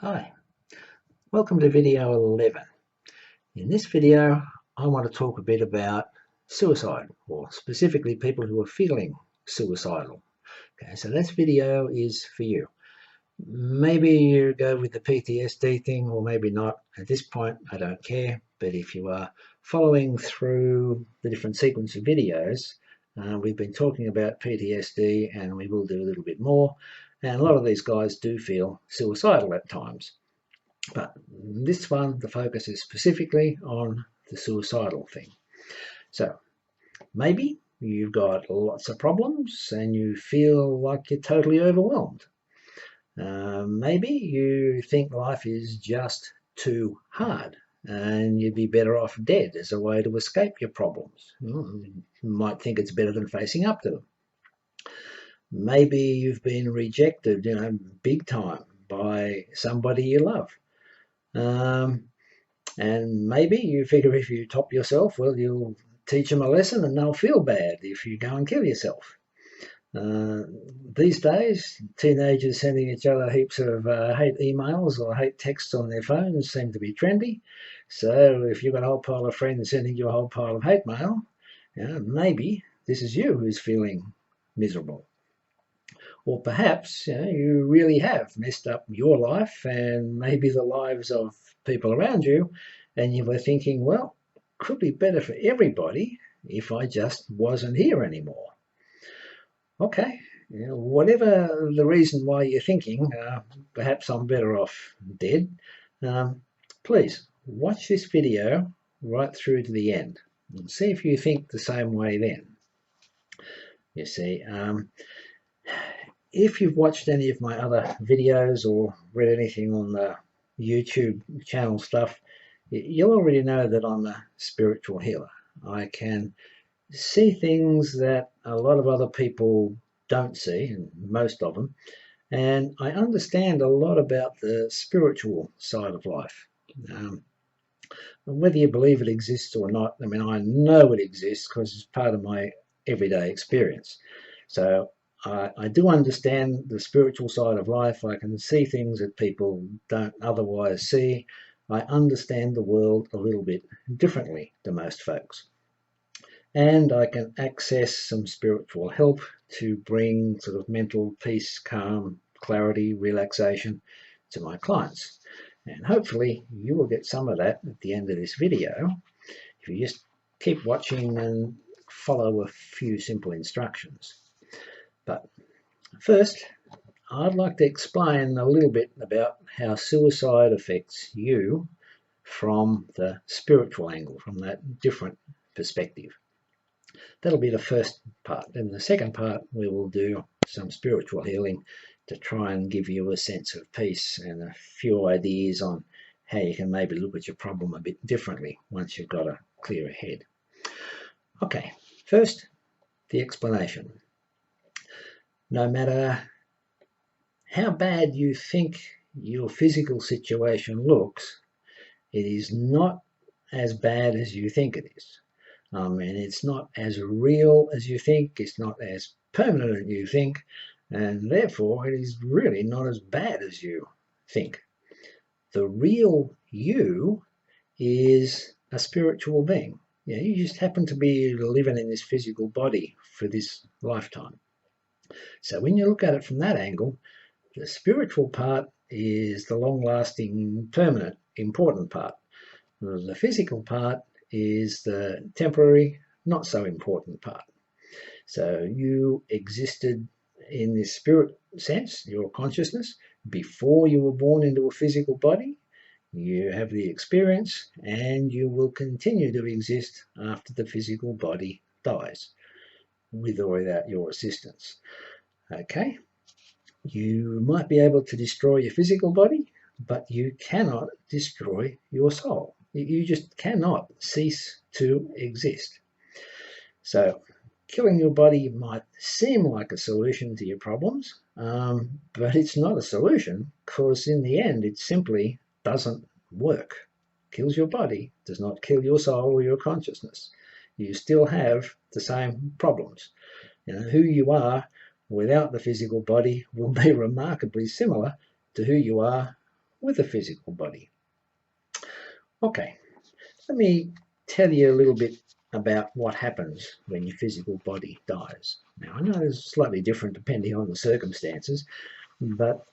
Hi, welcome to video 11. In this video, I want to talk a bit about suicide, or specifically people who are feeling suicidal. Okay, so this video is for you. Maybe you go with the PTSD thing, or maybe not. At this point, I don't care. But if you are following through the different sequence of videos, we've been talking about PTSD, and we will do a little bit more. And a lot of these guys do feel suicidal at times. But this one, the focus is specifically on the suicidal thing. So maybe you've got lots of problems and you feel like you're totally overwhelmed. Maybe you think life is just too hard and you'd be better off dead as a way to escape your problems. You might think it's better than facing up to them. Maybe you've been rejected, big time by somebody you love. And maybe you figure if you top yourself, well, you'll teach them a lesson and they'll feel bad if you go and kill yourself. These days, teenagers sending each other heaps of hate emails or hate texts on their phones seem to be trendy. So if you've got a whole pile of friends sending you a whole pile of hate mail, maybe this is you who's feeling miserable. Or perhaps you really have messed up your life and maybe the lives of people around you, and you were thinking, well, could be better for everybody if I just wasn't here anymore. Okay, whatever the reason why you're thinking, perhaps I'm better off dead, please watch this video right through to the end and see if you think the same way then. You see, if you've watched any of my other videos or read anything on the YouTube channel stuff, you'll already know that I'm a spiritual healer. I can see things that a lot of other people don't see, and most of them, and I understand a lot about the spiritual side of life. Whether you believe it exists or not, I mean, I know it exists because it's part of my everyday experience. So I do understand the spiritual side of life. I can see things that people don't otherwise see. I understand the world a little bit differently to most folks. And I can access some spiritual help to bring sort of mental peace, calm, clarity, relaxation to my clients. And hopefully you will get some of that at the end of this video if you just keep watching and follow a few simple instructions. But first, I'd like to explain a little bit about how suicide affects you from the spiritual angle, from that different perspective. That'll be the first part. In the second part, we will do some spiritual healing to try and give you a sense of peace and a few ideas on how you can maybe look at your problem a bit differently once you've got a clearer head. Okay, first, the explanation. No matter how bad you think your physical situation looks, it is not as bad as you think it is. And it's not as real as you think, it's not as permanent as you think, and therefore it is really not as bad as you think. The real you is a spiritual being. You just happen to be living in this physical body for this lifetime. So when you look at it from that angle, the spiritual part is the long-lasting, permanent, important part. The physical part is the temporary, not so important part. So you existed in this spirit sense, your consciousness, before you were born into a physical body. You have the experience and you will continue to exist after the physical body dies, with or without your assistance. Okay, you might be able to destroy your physical body, but you cannot destroy your soul. You just cannot cease to exist. So killing your body might seem like a solution to your problems, but it's not a solution because in the end it simply doesn't work. Kills your body, does not kill your soul or your consciousness. You still have the same problems. Who you are without the physical body will be remarkably similar to who you are with a physical body. Okay, let me tell you a little bit about what happens when your physical body dies. Now, I know it's slightly different depending on the circumstances, but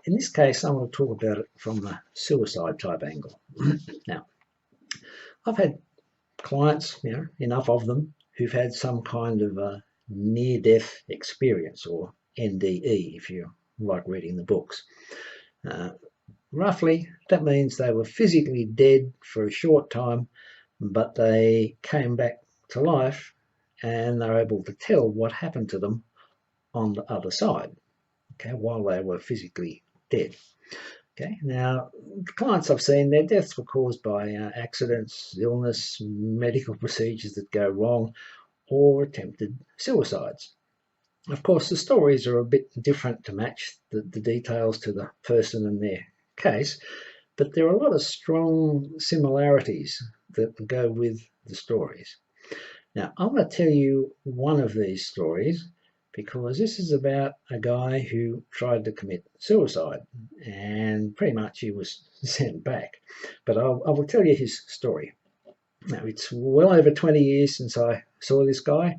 in this case, I want to talk about it from a suicide type angle. Now, I've had clients, enough of them, who've had some kind of a near-death experience, or NDE, if you like reading the books. Roughly, that means they were physically dead for a short time, but they came back to life and they're able to tell what happened to them on the other side, okay, while they were physically dead. Okay, now, the clients I've seen, their deaths were caused by accidents, illness, medical procedures that go wrong, or attempted suicides. Of course, the stories are a bit different to match the details to the person and their case, but there are a lot of strong similarities that go with the stories. Now, I'm going to tell you one of these stories because this is about a guy who tried to commit suicide and pretty much he was sent back. But I will tell you his story. Now, it's well over 20 years since I saw this guy.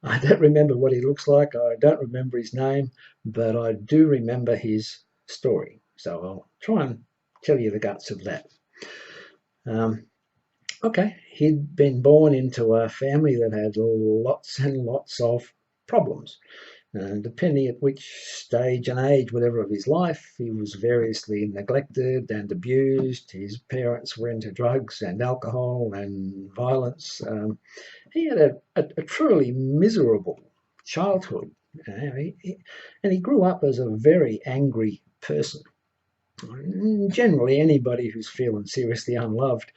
I don't remember what he looks like. I don't remember his name, but I do remember his story. So I'll try and tell you the guts of that. Okay, he'd been born into a family that had lots and lots of problems. Depending at which stage and age, whatever of his life, he was variously neglected and abused. His parents were into drugs and alcohol and violence. He had a truly miserable childhood, and he grew up as a very angry person. Generally, anybody who's feeling seriously unloved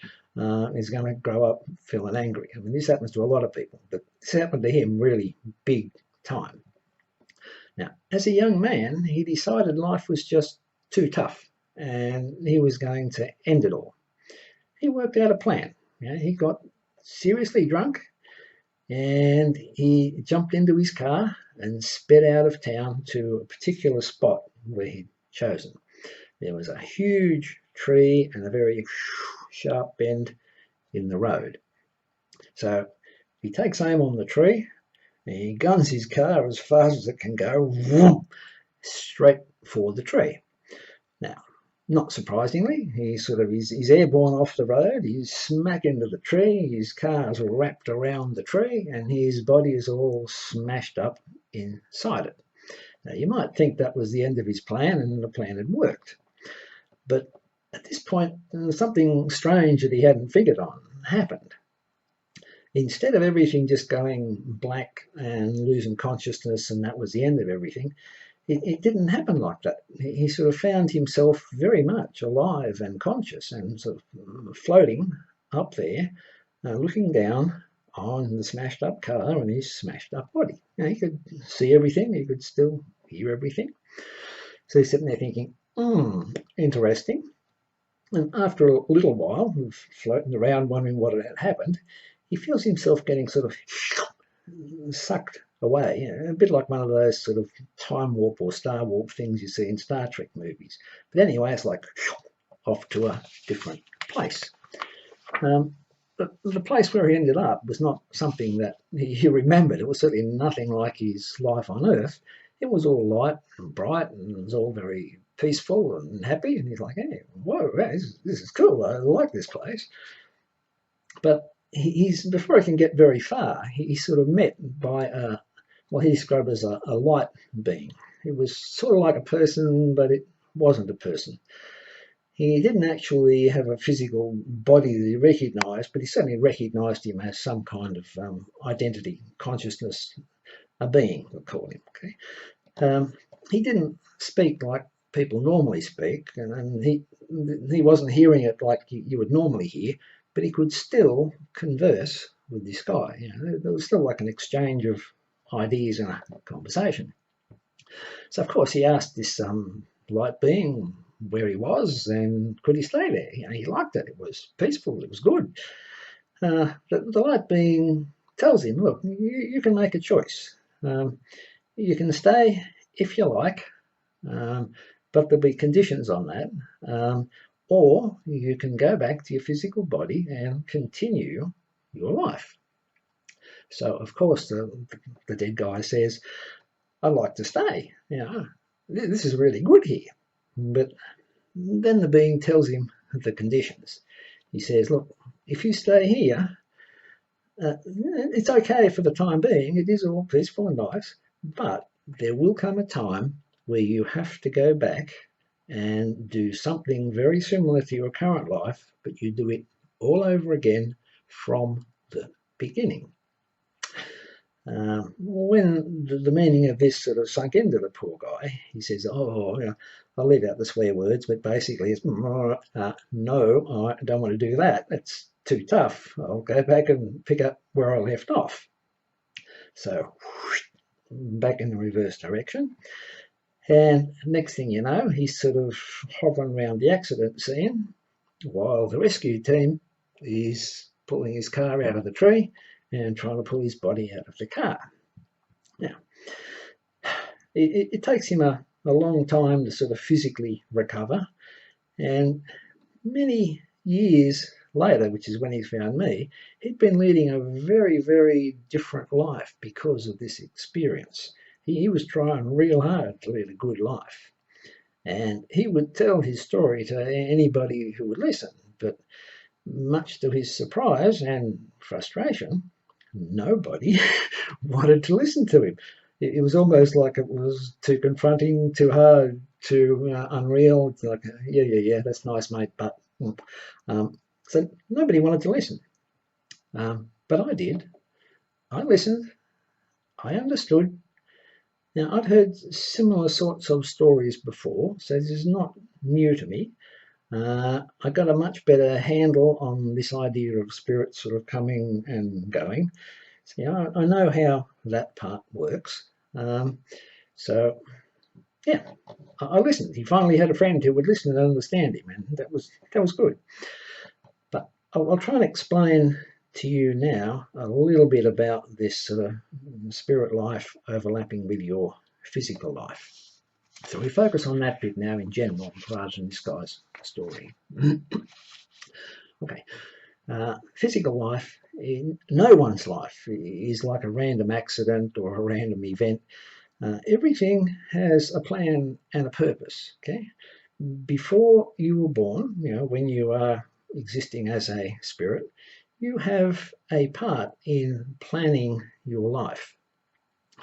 is going to grow up feeling angry. I mean, this happens to a lot of people, but this happened to him really big time. Now, as a young man, he decided life was just too tough and he was going to end it all. He worked out a plan. He got seriously drunk and he jumped into his car and sped out of town to a particular spot where he'd chosen. There was a huge tree and a very sharp bend in the road. So he takes aim on the tree and he guns his car as fast as it can go, whoom, straight for the tree. Now, not surprisingly, he's airborne off the road, he's smack into the tree, his car's wrapped around the tree, and his body is all smashed up inside it. Now, you might think that was the end of his plan and the plan had worked. But at this point, something strange that he hadn't figured on happened. Instead of everything just going black and losing consciousness and that was the end of everything, it didn't happen like that. He sort of found himself very much alive and conscious and sort of floating up there, looking down on the smashed up car and his smashed up body. He could see everything, he could still hear everything. So he's sitting there thinking, interesting. And after a little while of floating around wondering what had happened, he feels himself getting sort of sucked away, a bit like one of those sort of time warp or star warp things you see in Star Trek movies. But anyway, it's like off to a different place. The place where he ended up was not something that he remembered. It was certainly nothing like his life on Earth. It was all light and bright and it was all very peaceful and happy. And he's like, hey, whoa, this is cool. I like this place. But before he can get very far, he's sort of met by what he described as a light being. It was sort of like a person, but it wasn't a person. He didn't actually have a physical body that he recognised, but he certainly recognised him as some kind of identity, consciousness, a being, we'll call him. Okay, he didn't speak like people normally speak, and he wasn't hearing it like you would normally hear, but he could still converse with this guy. There was still like an exchange of ideas and a conversation. So of course he asked this light being where he was and could he stay there. He liked it. It was peaceful. It was good. The light being tells him, look, you can make a choice. You can stay if you like, but there'll be conditions on that. Or you can go back to your physical body and continue your life. So, of course, the dead guy says, I'd like to stay. This is really good here. But then the being tells him the conditions. He says, look, if you stay here, it's okay for the time being. It is all peaceful and nice, but there will come a time where you have to go back and do something very similar to your current life, but you do it all over again from the beginning. When the meaning of this sort of sunk into the poor guy, he says, I'll leave out the swear words, but basically it's, no, I don't want to do that. That's too tough. I'll go back and pick up where I left off. So back in the reverse direction. And next thing you know, he's sort of hovering around the accident scene while the rescue team is pulling his car out of the tree and trying to pull his body out of the car. Now, it takes him a long time to sort of physically recover, and many years later, which is when he found me, he'd been leading a very, very different life because of this experience. He was trying real hard to lead a good life, and he would tell his story to anybody who would listen, but much to his surprise and frustration, nobody wanted to listen to him. It was almost like it was too confronting, too hard, too unreal. It's like, yeah, that's nice, mate, but so nobody wanted to listen. But I did. I listened. I understood. Now, I'd heard similar sorts of stories before, so this is not new to me. I got a much better handle on this idea of spirits sort of coming and going. So, I know how that part works. So, yeah, I listened. He finally had a friend who would listen and understand him, and that was good. But I'll try and explain to you now a little bit about this sort of spirit life overlapping with your physical life. So we focus on that bit now in general rather than this guy's story. Okay. Physical life, no one's life is like a random accident or a random event. Everything has a plan and a purpose. Okay. Before you were born, when you are existing as a spirit, you have a part in planning your life.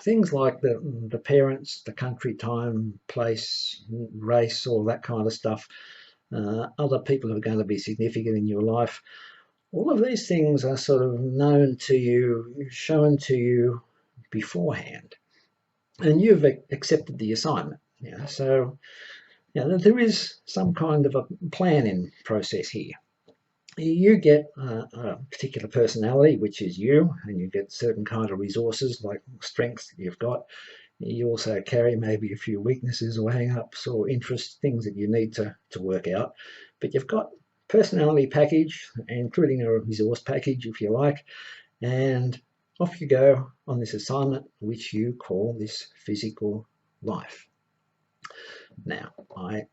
Things like the parents, the country, time, place, race, all that kind of stuff, other people who are going to be significant in your life, all of these things are sort of known to you, shown to you beforehand, and you've accepted the assignment. So there is some kind of a planning process here. You get a particular personality, which is you, and you get certain kind of resources like strengths that you've got. You also carry maybe a few weaknesses or hang-ups or interests, things that you need to work out. But you've got personality package, including a resource package, if you like, and off you go on this assignment, which you call this physical life. Now, I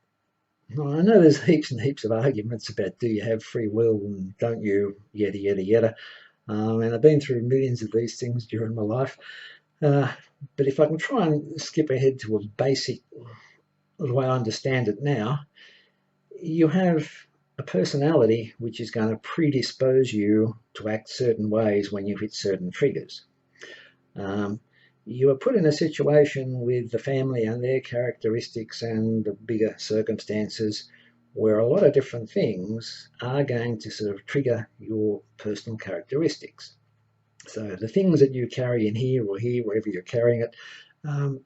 know there's heaps and heaps of arguments about do you have free will and don't you, yada, yada, yada. And I've been through millions of these things during my life. But if I can try and skip ahead to a basic, the way I understand it now, you have a personality which is going to predispose you to act certain ways when you hit certain triggers. You are put in a situation with the family and their characteristics and the bigger circumstances where a lot of different things are going to sort of trigger your personal characteristics. So the things that you carry in here or here, wherever you're carrying it,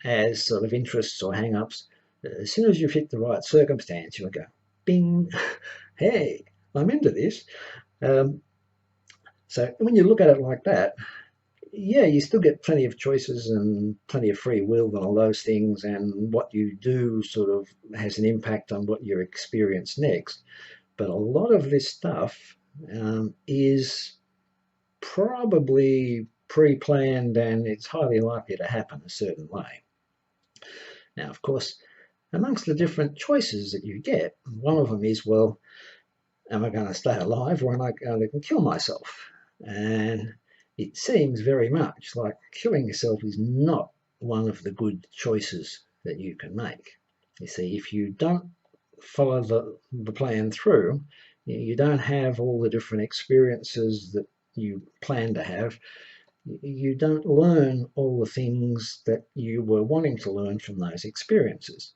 as sort of interests or hang-ups, as soon as you've hit the right circumstance, you'll go, bing, hey, I'm into this. So when you look at it like that, yeah, you still get plenty of choices and plenty of free will and all those things, and what you do sort of has an impact on what you experience next. But a lot of this stuff is probably pre-planned, and it's highly likely to happen a certain way. Now, of course, amongst the different choices that you get, one of them is, well, am I going to stay alive or am I going to kill myself? And it seems very much like killing yourself is not one of the good choices that you can make. You see, if you don't follow the plan through, you don't have all the different experiences that you plan to have. You don't learn all the things that you were wanting to learn from those experiences.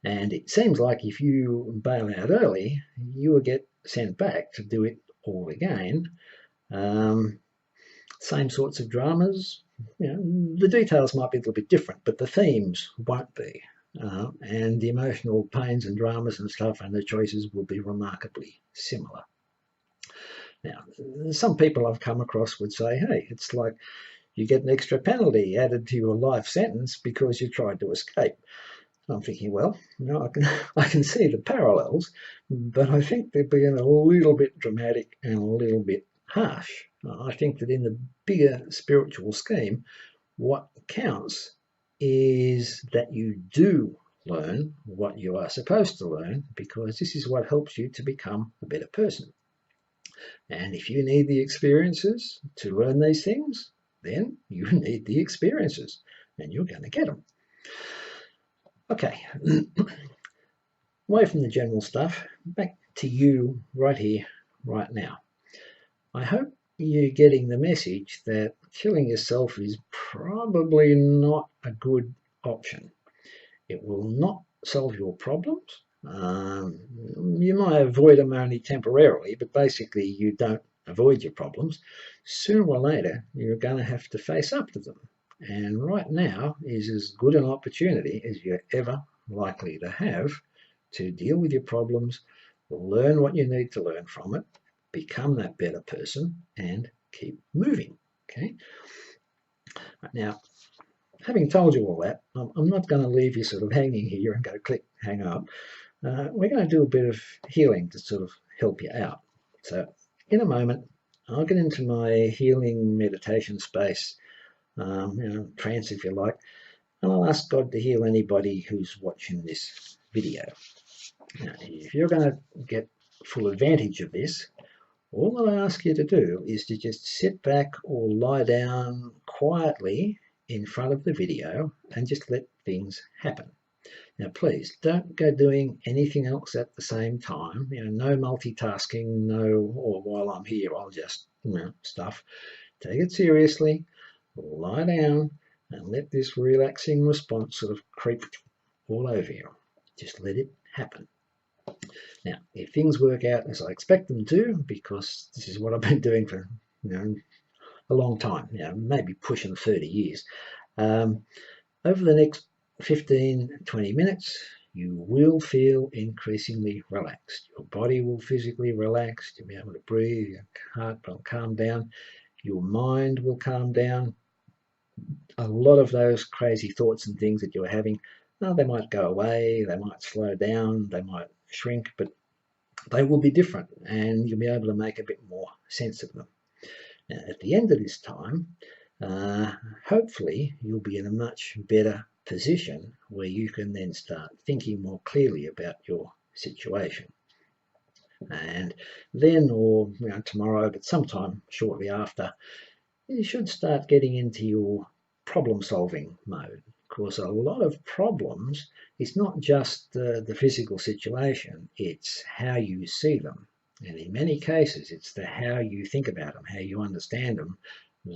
And it seems like if you bail out early, you will get sent back to do it all again. Same sorts of dramas. The details might be a little bit different, but the themes won't be. And the emotional pains and dramas and stuff and the choices will be remarkably similar. Now, some people I've come across would say, hey, it's like you get an extra penalty added to your life sentence because you tried to escape. I'm thinking, well, I can see the parallels, but I think they're being a little bit dramatic and a little bit harsh. I think that in the bigger spiritual scheme, what counts is that you do learn what you are supposed to learn, because this is what helps you to become a better person. And if you need the experiences to learn these things, then you need the experiences and you're going to get them. Okay, away from the general stuff, back to you right here, right now. I hope you're getting the message that killing yourself is probably not a good option. It will not solve your problems. You might avoid them only temporarily, but basically you don't avoid your problems. Sooner or later, you're going to have to face up to them. And right now is as good an opportunity as you're ever likely to have to deal with your problems, learn what you need to learn from it, become that better person, and keep moving. Okay. Now, having told you all that, I'm not going to leave you sort of hanging here and go click, hang up. We're going to do a bit of healing to sort of help you out. So in a moment, I'll get into my healing meditation space, trance if you like, and I'll ask God to heal anybody who's watching this video. Now, if you're going to get full advantage of this, all I ask you to do is to just sit back or lie down quietly in front of the video and just let things happen. Now, please don't go doing anything else at the same time. No multitasking, or while I'm here, I'll just, stuff. Take it seriously, lie down, and let this relaxing response sort of creep all over you. Just let it happen. Now, if things work out as I expect them to, because this is what I've been doing for, a long time, maybe pushing 30 years, over the next 15-20 minutes, you will feel increasingly relaxed. Your body will physically relax. You'll be able to breathe. Your heart will calm down. Your mind will calm down. A lot of those crazy thoughts and things that you're having, they might go away. They might slow down. They might shrink, but they will be different, and you'll be able to make a bit more sense of them. Now, at the end of this time, hopefully you'll be in a much better position where you can then start thinking more clearly about your situation. And then, or tomorrow, but sometime shortly after, you should start getting into your problem solving mode. Of course, a lot of problems, it's not just the physical situation, it's how you see them. And in many cases, it's the how you think about them, how you understand them,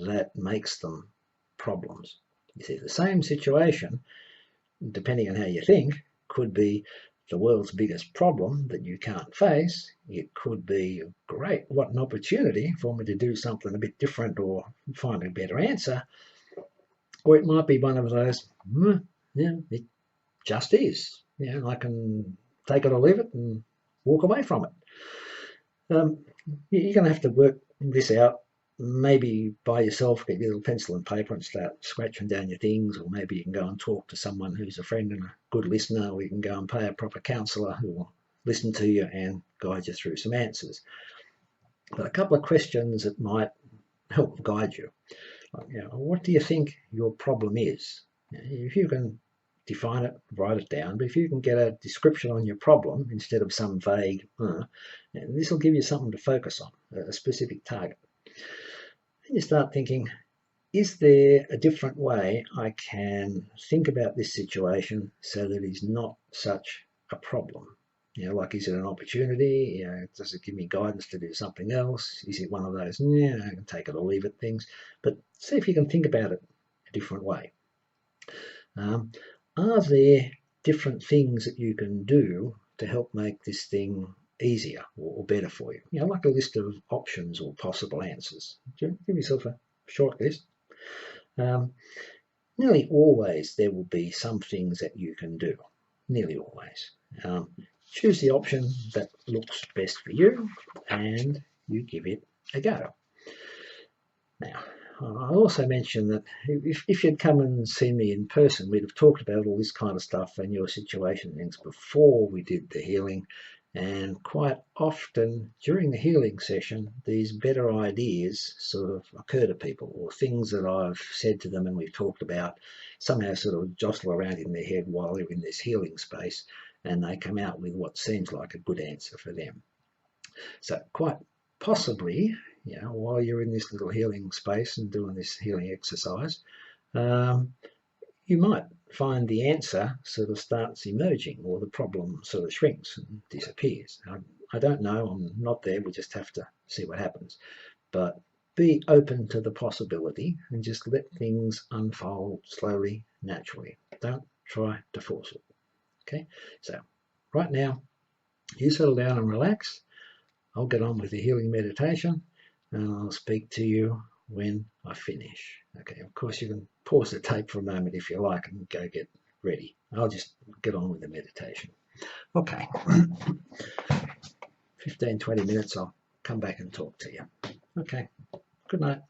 that makes them problems. You see, the same situation, depending on how you think, could be the world's biggest problem that you can't face. It could be, great, what an opportunity for me to do something a bit different or find a better answer. Or it might be one of those, it just is. I can take it or leave it and walk away from it. You're going to have to work this out, maybe by yourself, get your little pencil and paper and start scratching down your things, or maybe you can go and talk to someone who's a friend and a good listener, or you can go and pay a proper counsellor who will listen to you and guide you through some answers. But a couple of questions that might help guide you. What do you think your problem is? If you can define it, write it down. But if you can get a description on your problem instead of some vague, this will give you something to focus on, a specific target. And you start thinking, is there a different way I can think about this situation so that it's not such a problem? Like, is it an opportunity? Does it give me guidance to do something else? Is it one of those, I can take it or leave it things? But see if you can think about it a different way. Are there different things that you can do to help make this thing easier or better for you? Like a list of options or possible answers. Give yourself a short list. Nearly always there will be some things that you can do. Nearly always. Choose the option that looks best for you and you give it a go. Now, I also mentioned that if you'd come and see me in person, we'd have talked about all this kind of stuff and your situation and things before we did the healing. And quite often during the healing session, these better ideas sort of occur to people, or things that I've said to them and we've talked about somehow sort of jostle around in their head while they're in this healing space, and they come out with what seems like a good answer for them. So quite possibly, while you're in this little healing space and doing this healing exercise, you might find the answer sort of starts emerging, or the problem sort of shrinks and disappears. I don't know, I'm not there, we just have to see what happens. But be open to the possibility and just let things unfold slowly, naturally. Don't try to force it. Okay, so right now, you settle down and relax. I'll get on with the healing meditation and I'll speak to you when I finish. Okay, of course you can pause the tape for a moment if you like and go get ready. I'll just get on with the meditation. Okay, 15-20 minutes, I'll come back and talk to you. Okay, good night.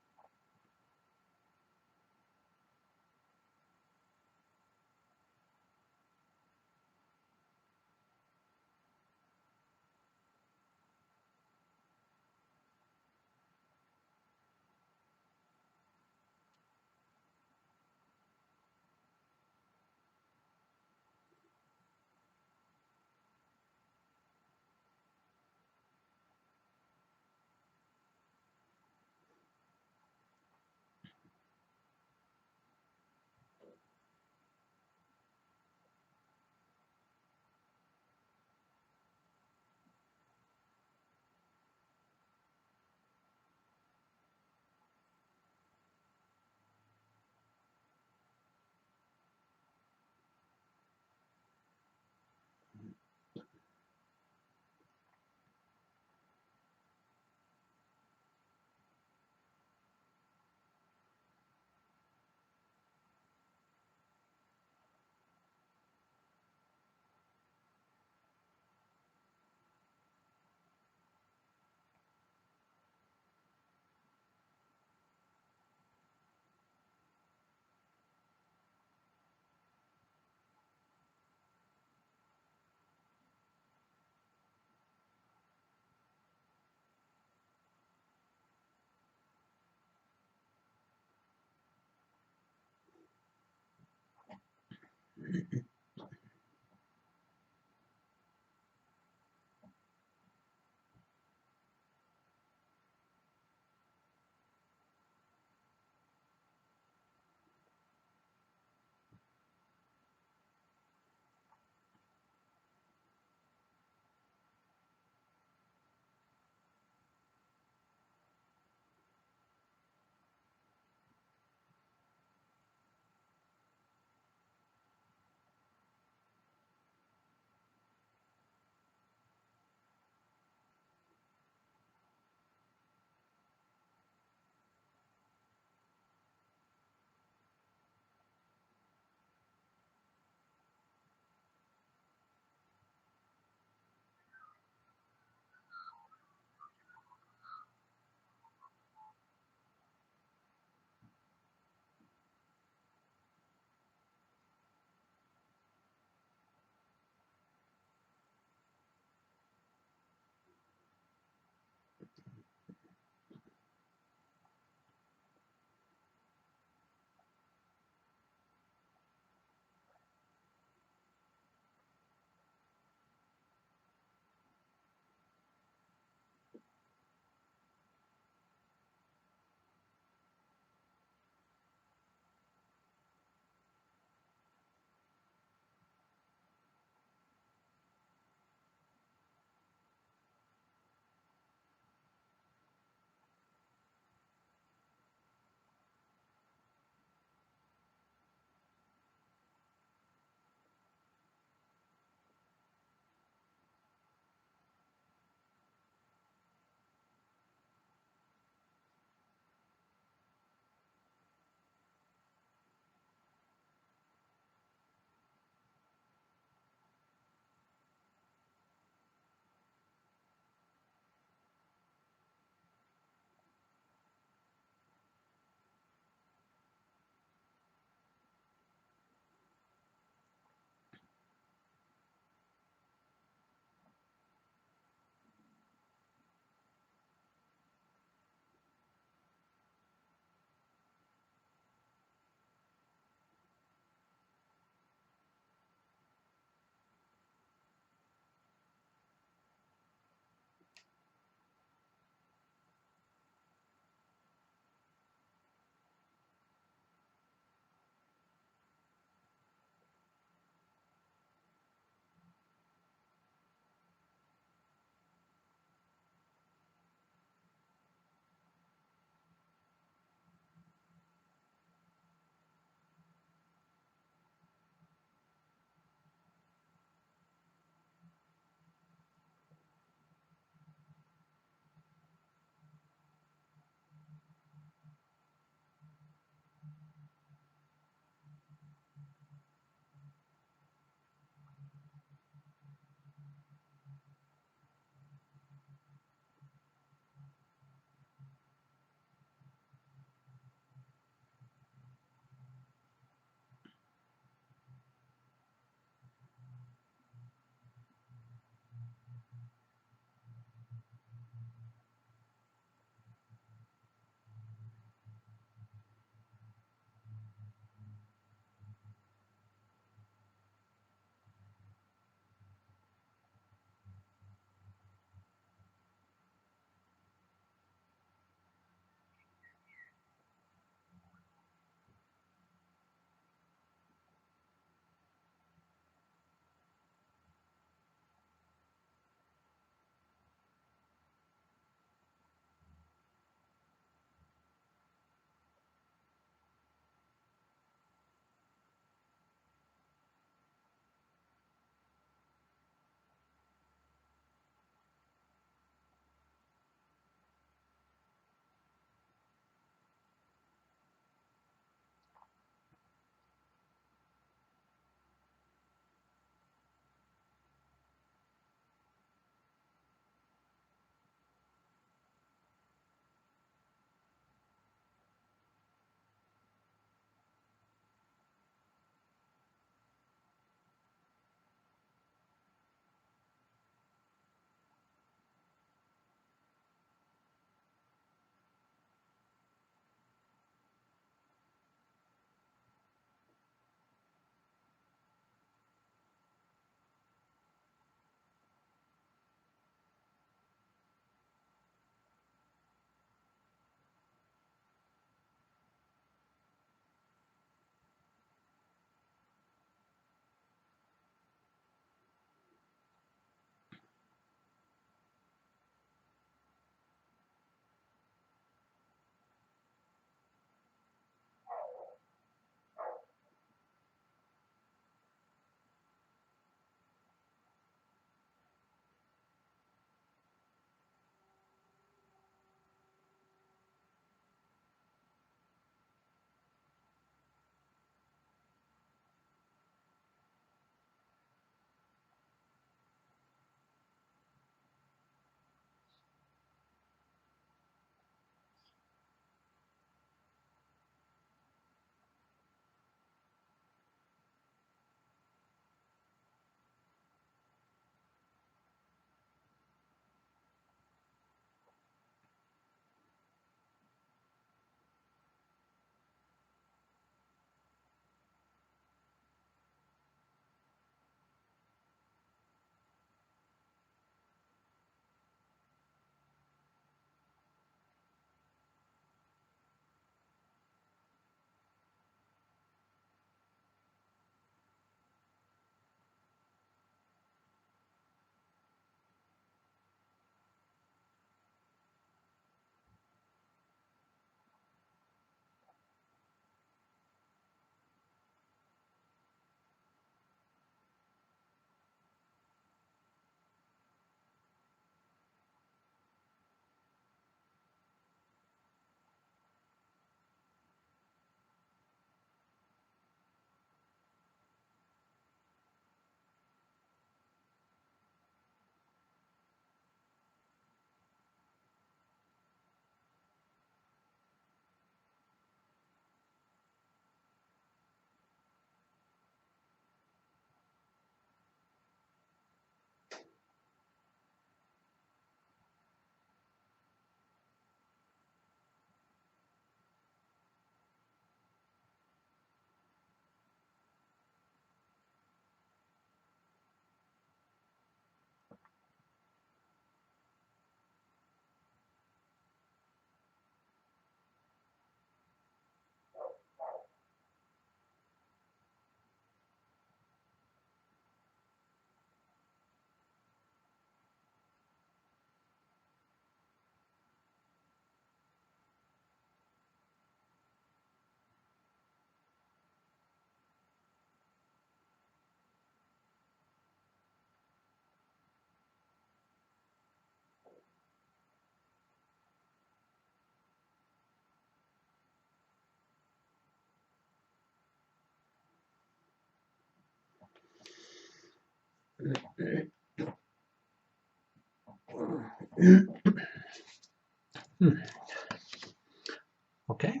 Okay,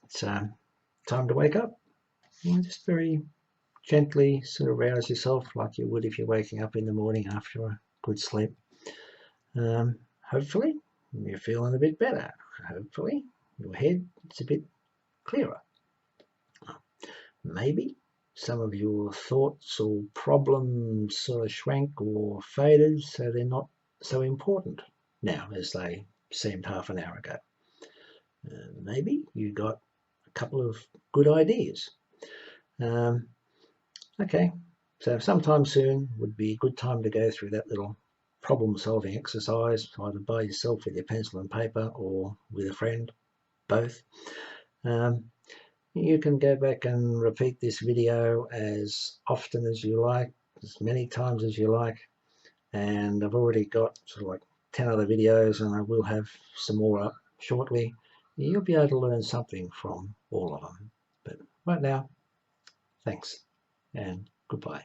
it's time to wake up. Just very gently sort of rouse yourself like you would if you're waking up in the morning after a good sleep. Hopefully you're feeling a bit better. Hopefully your head is a bit clearer. Maybe some of your thoughts or problems sort of shrank or faded, so they're not so important now as they seemed half an hour ago. Maybe you got a couple of good ideas. Okay, so sometime soon would be a good time to go through that little problem-solving exercise, either by yourself with your pencil and paper or with a friend, both. You can go back and repeat this video as often as you like, as many times as you like, and I've already got sort of like 10 other videos, and I will have some more up shortly. You'll be able to learn something from all of them. But right now, thanks and goodbye.